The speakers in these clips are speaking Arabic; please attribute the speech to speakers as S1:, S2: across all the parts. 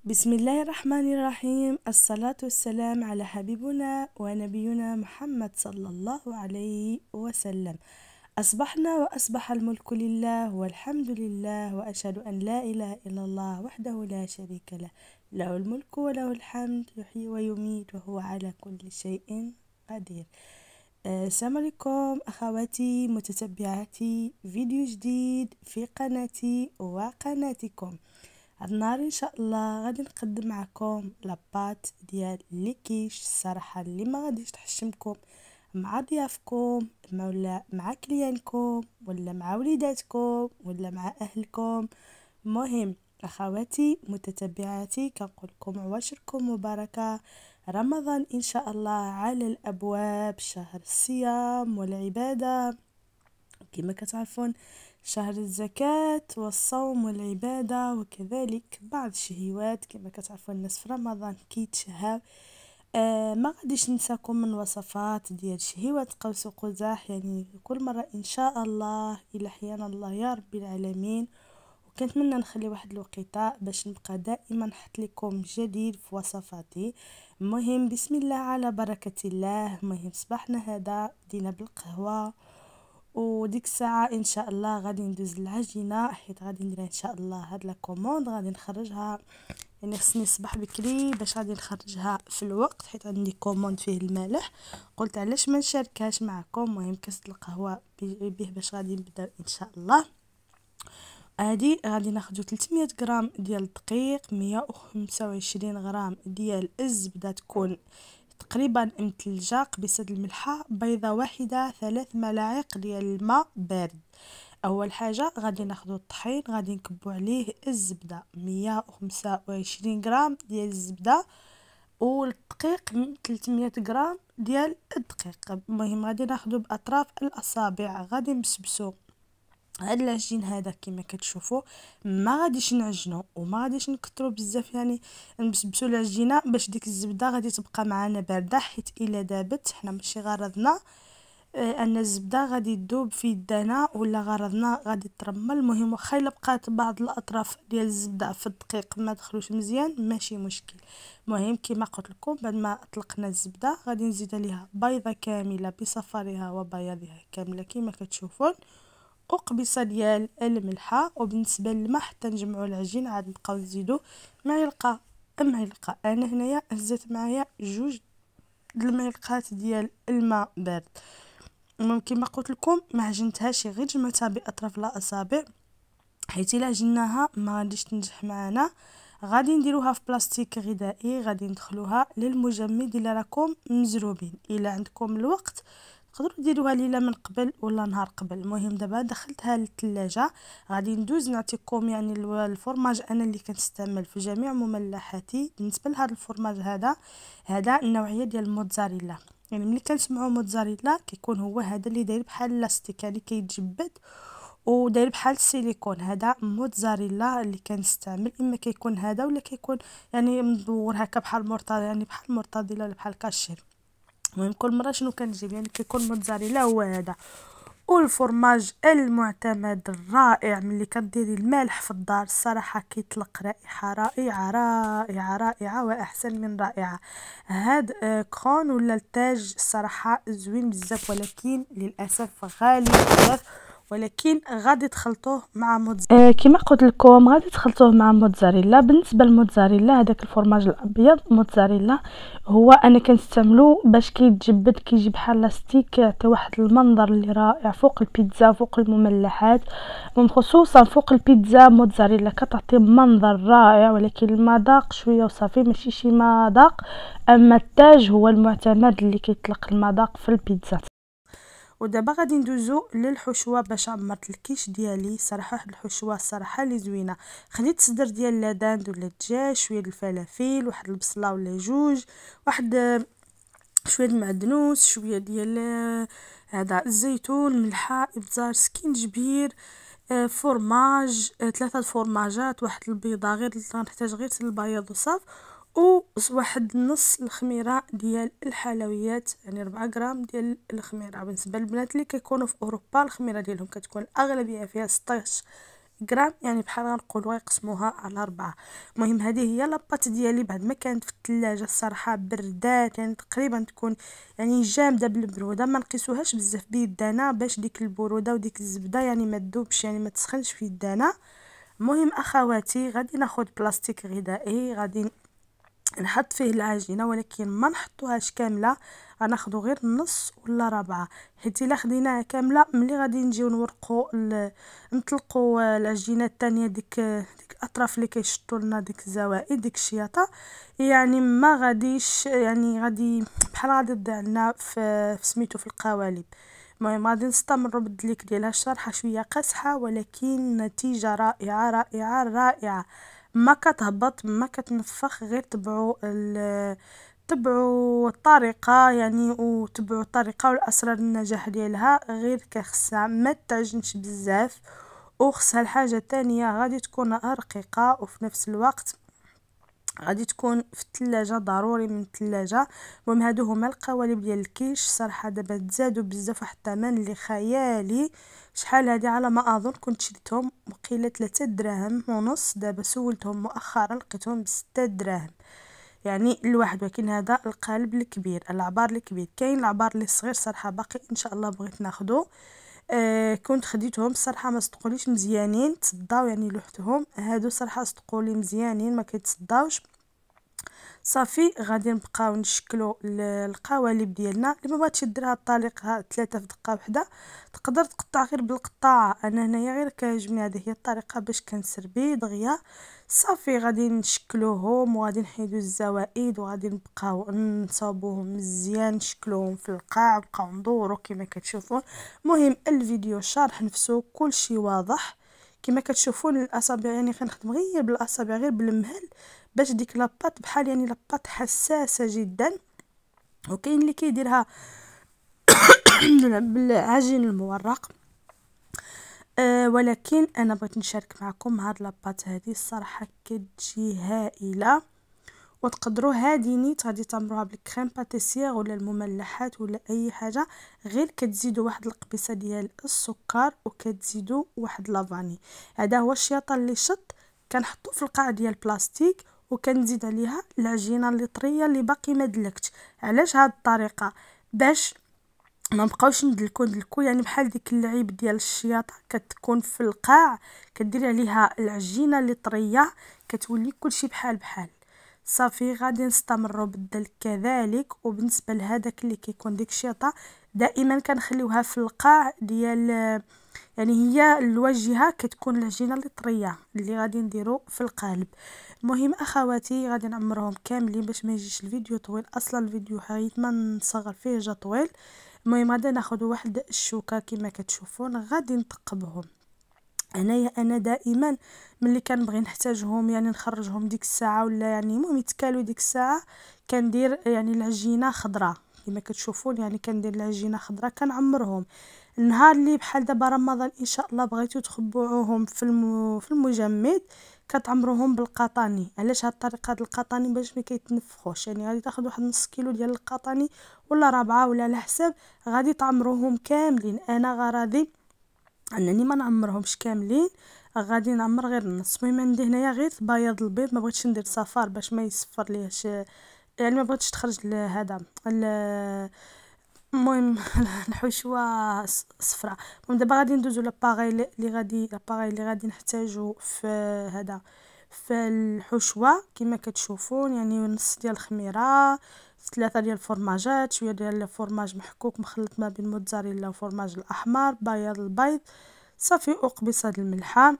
S1: بسم الله الرحمن الرحيم. الصلاة والسلام على حبيبنا ونبينا محمد صلى الله عليه وسلم. أصبحنا وأصبح الملك لله والحمد لله، وأشهد أن لا إله إلا الله وحده لا شريك له، له الملك وله الحمد، يحيي ويميت وهو على كل شيء قدير. السلام عليكم أخواتي متتبعاتي، فيديو جديد في قناتي وقناتكم. هاد النهار ان شاء الله غادي نقدم معكم لاباط ديال لي كيش. الصراحه اللي ما غاديش تحشمكم مع ضيافكم ولا مع كليانكم ولا مع وليداتكم ولا مع اهلكم. مهم اخواتي متتبعاتي، كنقول لكم عواشركم مباركه. رمضان ان شاء الله على الابواب، شهر الصيام والعباده كما كتعرفون، شهر الزكاة والصوم والعبادة، وكذلك بعض الشهوات كما كتعرفون الناس في رمضان كيتشهاو. ما غاديش ننساكم من وصفات ديال شهوات قوس قزح، يعني كل مرة ان شاء الله الى حيانا الله يا رب العالمين. وكنتمنى نخلي واحد الوقيته باش نبقى دائما نحط لكم جديد في وصفاتي. مهم بسم الله على بركة الله. مهم صباحنا هذا بدينا بالقهوة، وديك الساعه ان شاء الله غادي ندوز العجينه، حيت غادي ندير ان شاء الله هاد لا كوموند غادي نخرجها. يعني خصني الصباح بكري باش غادي نخرجها في الوقت، حيت عندي كوموند فيه الملح. قلت علاش ما نشاركهاش معكم. مهم كاس القهوه به باش غادي نبدا ان شاء الله. هادي غادي ناخذ 300 غرام ديال الدقيق، 125 غرام ديال الزبده تكون تقريبا متلجة، قبيصة الملحة، بيضة واحدة، 3 ملاعق ديال الماء بارد. اول حاجه غادي ناخذ الطحين، غادي نكبو عليه الزبده، 125 غرام ديال الزبده، والدقيق 300 غرام ديال الدقيق. المهم غادي ناخذ باطراف الاصابع، غادي نبسبسو هاد العجين هذا كما كتشوفوا. ما غاديش نعجنو وما غاديش نكثروا بزاف، يعني نبسبسوا العجينه باش ديك الزبده غادي تبقى معنا بارده، حيت الا دابت حنا ماشي غرضنا ان الزبده غادي تذوب في يدنا، ولا غرضنا غادي ترمل. المهم واخا الا بقات بعض الاطراف ديال الزبده في الدقيق ما دخلوش مزيان ماشي مشكل. المهم كما قلت لكم، بعد ما اطلقنا الزبده غادي نزيد عليها بيضه كامله بصفرها وبياضها كامله كما كتشوفون، وقبيصه ديال الملحه. وبالنسبه للماء حتى نجمعوا العجين عاد نبقاو نزيدوا معلقه. انا هنايا هزيت معايا 2 المعلقات ديال الماء بارد. ممكن ما قلت لكم ما عجنتهاش، غير جمعتها باطراف الاصابع، حيت الا عجناها ما غاديش تنجح معنا. غادي نديروها في بلاستيك غذائي، غادي ندخلوها للمجمد الا راكم مزروبين. الا عندكم الوقت تقدروا ديروها ليله من قبل ولا نهار قبل. المهم دابا دخلتها للثلاجه. غادي ندوز نعطيكم يعني الفرماج انا اللي كنستعمل في جميع مملحاتي. بالنسبه لهذا الفرماج هذا النوعيه ديال الموتزاريلا. يعني ملي كنسمعوا موتزاريلا كيكون هو هذا اللي داير بحال لاستيك، يعني كيتجبد وداير بحال السيليكون. هذا موتزاريلا اللي كنستعمل، اما كيكون هذا ولا كيكون يعني مدور هكا بحال مرتضى، يعني بحال مرتضيله ولا بحال كاشير. المهم كل مره شنو كنجيب يعني كيكون موتزاريلا هو هذا. والفرماج المعتمد الرائع ملي كديري المالح في الدار، الصراحه كيطلق رائحه رائعه رائعه رائعه واحسن من رائعه. هاد كرون ولا التاج الصراحه زوين بزاف، ولكن للاسف غالي بزاف. ولكن غادي تخلطوه مع موتزاريلا. كما قلت لكم غادي تخلطوه مع موتزاريلا. بالنسبه للموتزاريلا هذاك الفرماج الابيض موتزاريلا هو انا كنستعملو باش كيتجبد، كيجي بحال لاستيك، كيعطي واحد المنظر اللي رائع فوق البيتزا فوق المملحات، خصوصا فوق البيتزا. موتزاريلا كتعطي منظر رائع، ولكن المذاق شويه وصافي ماشي شي مذاق. اما التاج هو المعتمد اللي كيطلق المذاق في البيتزا. ودابا غادي ندوزو للحشوه باش عمرت الكيش ديالي. صراحه واحد الحشوه الصراحه اللي زوينه. خديت صدر ديال لاداند ولا الدجاج، شويه الفلافل، واحد البصله ولا 2، واحد شويه المعدنوس، شويه ديال هذا الزيتون، ملحه، ابزار، سكينجبير، فرماج، 3 فرماجات، واحد البيضه غير غنحتاج غير البياض وصاف، وواحد نص الخميره ديال الحلويات، يعني 4 غرام ديال الخميره. بالنسبه للبنات اللي كيكونوا في اوروبا الخميره ديالهم كتكون الاغلبيه فيها 16 غرام، يعني بحال غنقولوا يقسموها على 4. المهم هذه هي لاباط ديالي بعد ما كانت في الثلاجه الصراحه بردات، يعني تقريبا تكون يعني جامده بالبروده، ما نقيسوهاش بزاف بيدانا باش ديك البروده وديك الزبده يعني ما تذوبش، يعني ما تسخنش في يدانا. المهم اخواتي غادي ناخذ بلاستيك غذائي، غادي نحط فيه العجينه ولكن ما نحطوهاش كامله، غناخدو غير نص ولا ربعه، حيت الا خديناها كامله ملي غادي نجيو نطلقوا العجينه الثانيه، ديك الاطراف اللي كيشطوا لنا ديك الزوائد ديك الشياطه، يعني ما غاديش، يعني غادي بحال غادي تضيع لنا في سميتو في القوالب. المهم غادي نستمروا بالدليك ديالها، الشرحه شويه قاصحه ولكن نتيجه رائعه رائعه رائعه، ما كتهبط ما كتنفخ، غير تبعوا الطريقه يعني، وتبعوا الطريقه والاسرار النجاح ديالها، غير كخصها ما تعجنش بزاف، وخصها الحاجه الثانيه غادي تكون رقيقه، وفي نفس الوقت غادي تكون في الثلاجه، ضروري من الثلاجه. المهم هادو هما القوالب ديال الكيش، صراحه دابا تزادوا بزاف واحد الثمن اللي خيالي. شحال هادي على ما اظن كنت شريتهم وقيله 3 دراهم ونص، دابا سولتهم مؤخرا لقيتهم ب6 دراهم يعني الواحد. ولكن هذا القالب الكبير، العبار الكبير، كاين العبار اللي صغير صراحه باقي ان شاء الله بغيت ناخذه. كنت خديتهم الصراحه ما صدقوليش مزيانين، تصداو يعني لوحدهم، هادو صراحه صدقولي مزيانين ما كيتصداوش. صافي غادي نبقاو نشكلوا القوالب ديالنا. اللي ما بغاتش ديرها الطريقه 3 في دقه واحده تقدر تقطع غير بالقطاعه، انا هنايا غير كيعجبني هذه هي الطريقه باش كنسربي دغيا. صافي غادي نشكلوهم وغادي نحيدو الزوائد وغادي نبقاو نصاوبوهم مزيان، نشكلوهم في القاع ونبقاو ندورو كما كتشوفون. المهم الفيديو شارح نفسه كلشي واضح كما كتشوفون. الاصابع يعني كنخدم غير بالاصابع غير بالمهل باش ديك لاباط بحال يعني لاباط حساسه جدا، وكاين اللي كيديرها بالعجين المورق. ولكن انا بغيت نشارك معكم هاد لاباط هذه، الصراحه كتجي هائله، وتقدروا هادي نيت غادي تعمروها بالكريم باتيسير ولا المملحات ولا اي حاجه، غير كتزيدوا واحد القبيصه ديال السكر وكتزيدوا واحد لافاني. هذا هو الشياطه اللي شط كنحطو في القاع ديال البلاستيك، وكنزيد عليها العجينه اللي طريه اللي باقي ما دلكتش. علاش هاد الطريقه؟ باش ما نبقاوش ندلكو يعني بحال ديك اللعيب ديال الشياطه كتكون في القاع، كديري عليها العجينه اللي طريه كتولي كلشي بحال بحال. صافي غادي نستمروا بالدلك كذلك. وبالنسبه لهداك اللي كيكون ديك الشياطه دائما كنخليوها في القاع ديال، يعني هي الواجهه كتكون العجينه اللي طريه اللي غادي نديرو في القالب. المهم اخواتي غادي نعمرهم كاملين باش ما يجيش الفيديو طويل، اصلا الفيديو حيت ما نصغر فيه جا طويل. المهم غادي ناخذ واحد الشوكه كما كتشوفون غادي نثقبهم. انا دائما ملي كنبغي نحتاجهم يعني نخرجهم ديك الساعه ولا يعني المهم يتكالوا ديك الساعه، كندير يعني العجينه خضراء كما كتشوفون، يعني كندير العجينه خضراء كنعمرهم. النهار اللي بحال دابا رمضان ان شاء الله بغيتو تخبعوهم في المجمد كتعمروهم بالقطاني. علاش هاد الطريقه ديال القطاني؟ باش ما كيتنفخوش، يعني غادي تاخذ واحد نص كيلو ديال القطاني ولا ربعه ولا على حسب، غادي تعمروهم كاملين. انا غرضي انني ما نعمرهمش كاملين، غادي نعمر غير النص. المهم عندي هنايا غير بياض البيض، ما بغيتش ندير صفار باش ما يصفر ليش، يعني ما بغيتش تخرج هذا المهم الحشوه صفراء. المهم دابا غادي ندوزو لاباغي اللي غادي نحتاجو في هذا في الحشوه كما كتشوفون، يعني نص ديال الخميره، 3 ديال الفرماجات، شويه ديال الفرماج محكوك مخلط ما بين موتزاريلا وفرماج الاحمر، بياض البيض، صافي وقبيصه د الملحه.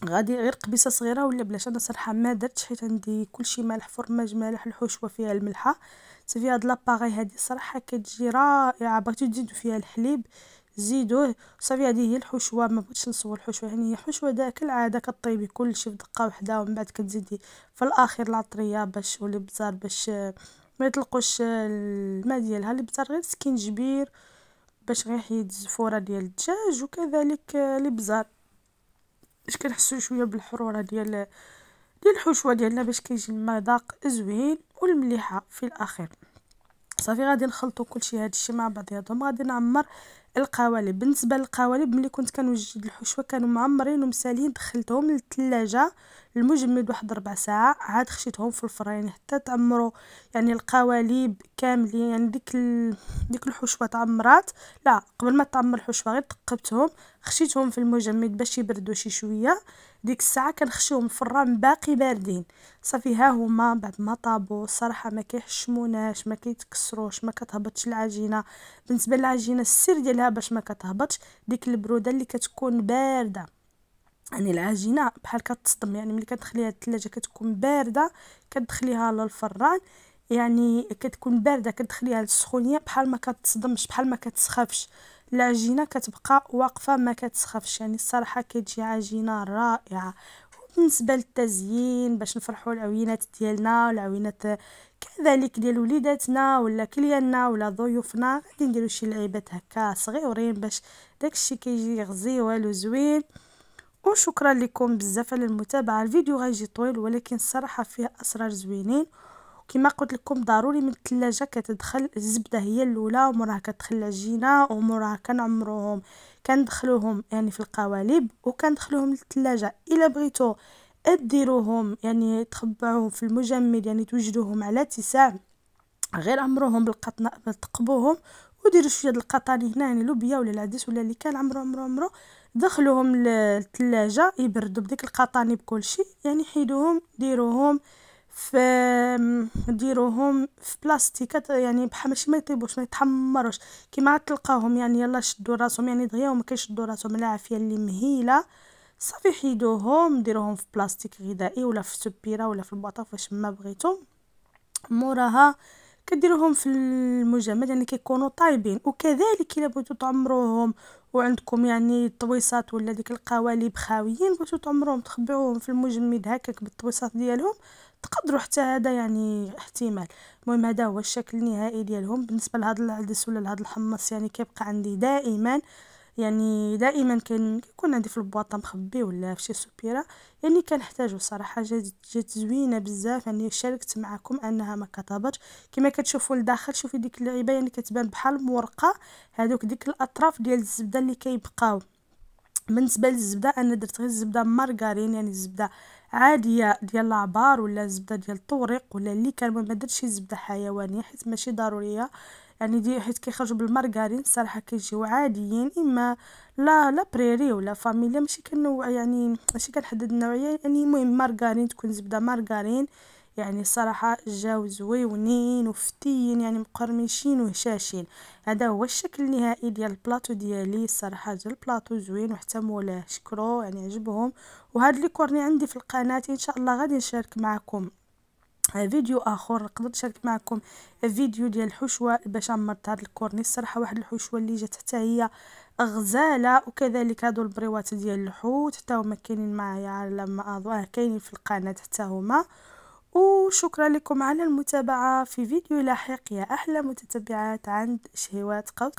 S1: غادي غير قبيصه صغيره ولا بلاش، انا صراحه ما درتش حيت عندي كلشي مالح، فرماج مالح، الحشوه فيها الملحه. صافي هاد لاباغي هادي صراحه كتجي رائعه. بغيتو تزيدوا فيها الحليب زيدوه. صافي هذه هي الحشوه، ما بغيتش نصور الحشوه، يعني هي حشوه كالعاده كطيبي كلشي في دقه واحده، ومن بعد كتزيدي في الاخير العطريه باش والابزار باش ما يطلقوش الماء ديالها، الابزار غير سكينجبير باش غير يحيد الزفوره ديال الدجاج، وكذلك الابزار باش كنحسوا شويه بالحروره ديال الحشوه ديالنا باش كيجي المذاق زوين، والمليحه في الاخير. صافي غادي نخلطوا كلشي هادشي مع بعضياتهم. غادي نعمر القوالب. بالنسبه للقوالب ملي كنت كنوجد الحشوه كانوا معمرين ومسالين، دخلتهم للثلاجه المجمد واحد 4 ساعات، عاد خشيتهم في الفران حتى تعمروا يعني القوالب كاملين. يعني ديك الحشوه تعمرات، لا قبل ما تعمر الحشوه غير ثقبتهم، خشيتهم في المجمد باش يبردوا شي شويه. ديك الساعه كنخشيهم الفران باقي باردين. صافي ها هما بعد ما طابوا الصراحه ما كيحشموناش، ما كيتكسروش، ما كتهبطش العجينه. بالنسبه للعجينه السر ديالها باش ما كتهبطش ديك البروده اللي كتكون بارده. يعني العجينه بحال كتصدم، يعني ملي كتدخليها للثلاجه كتكون بارده، كتدخليها للفران يعني كتكون بارده، كتدخليها للسخونيه بحال ما كتصدمش، بحال ما كتسخفش. العجينه كتبقى واقفه ما كتسخفش. يعني الصراحه كتجي عجينه رائعه. بالنسبه للتزيين باش نفرحوا العوينات ديالنا والعوينات كذلك ديال وليداتنا ولا كليالنا ولا ضيوفنا، غادي نديروا شي لعيبات هكا صغيورين باش داكشي كيجي غزيوال وزوين. وشكرا لكم بزاف على المتابعه. الفيديو غيجي طويل ولكن الصراحه فيه اسرار زوينين. كما قلت لكم ضروري من الثلاجه كتدخل الزبده هي الاولى، وموراها كتدخل العجينه، وموراها كنعمروهم كندخلوهم يعني في القوالب وكندخلوهم للثلاجه. الا بغيتو ديروهم يعني تخبعوهم في المجمد، يعني توجدوهم على اتساع، غير عمروهم بالقطن، تقبوهم وديروا شويه د القطن هنا يعني لوبيا ولا العدس ولا اللي كان عمرو دخلوهم للثلاجه يبردوا بديك القطاني بكل شيء. يعني حيدوهم ديروهم في بلاستيكات، يعني بحال ماشي ما يطيبوش ما يتحمروش كيما تلقاوهم يعني يلا شدوا راسهم يعني دغيا وما كيشدوا راسهم العافيه اللي مهيله. صافي حيدوهم ديروهم في بلاستيك غذائي ولا في سبيره ولا في البواطه فاش ما بغيتو. موراها كديروهم في المجمد يعني كيكونوا طايبين. وكذلك الا بغيتو تعمروهم وعندكم يعني طويصات ولا ديك القوالب خاويين بغيتو تعمروهم تخبعوهم في المجمد هكاك بالطويصات ديالهم، تقدروا حتى هذا يعني احتمال. المهم هذا هو الشكل النهائي ديالهم. بالنسبه لهذا العدس ولا لهذا الحمص يعني كيبقى عندي دائما، يعني دائما كيكون عندي في البواطه مخبي ولا في شي سبيره، يعني كنحتاجو صراحه. جات زوينه بزاف، يعني شاركت معكم انها ما كتهبطش كما كتشوفوا لداخل. شوفي ديك اللعيبه يعني كتبان بحال مورقه، هذوك ديك الاطراف ديال الزبده اللي كيبقاو. بالنسبه للزبده انا درت غير الزبده مارغرين، يعني الزبده عاديه ديال العبار ولا الزبده ديال الطورق ولا اللي كان. ما درتش زبده حيوانيه حيت ماشي ضروريه، يعني دي حيت كيخرجوا بالمارغرين الصراحه كيجيو عاديين، اما لا بريري ولا فاميليا، ماشي كنوع يعني ماشي كنحدد النوعيه. يعني المهم مارغرين، تكون زبده مارغرين. يعني الصراحه جاو زويونين وفتيين يعني مقرمشين وهشاشين. هذا هو الشكل النهائي ديال البلاطو ديالي. الصراحه جا البلاطو زوين وحتى مولاه شكرو يعني عجبهم. وهذا اللي كورني عندي في القناه ان شاء الله غادي نشارك معكم فيديو اخر. نقدر نشارك معكم فيديو ديال الحشوه باش عمرت هذا الكورني. الصراحه واحد الحشوه اللي جات حتى هي غزاله. وكذلك هادو البريوات ديال الحوت حتى هما كاينين معايا على ما اظن كاينين في القناه حتى هما. وشكرا لكم على المتابعه في فيديو لاحق يا احلى متتبعات عند شهوات قوس.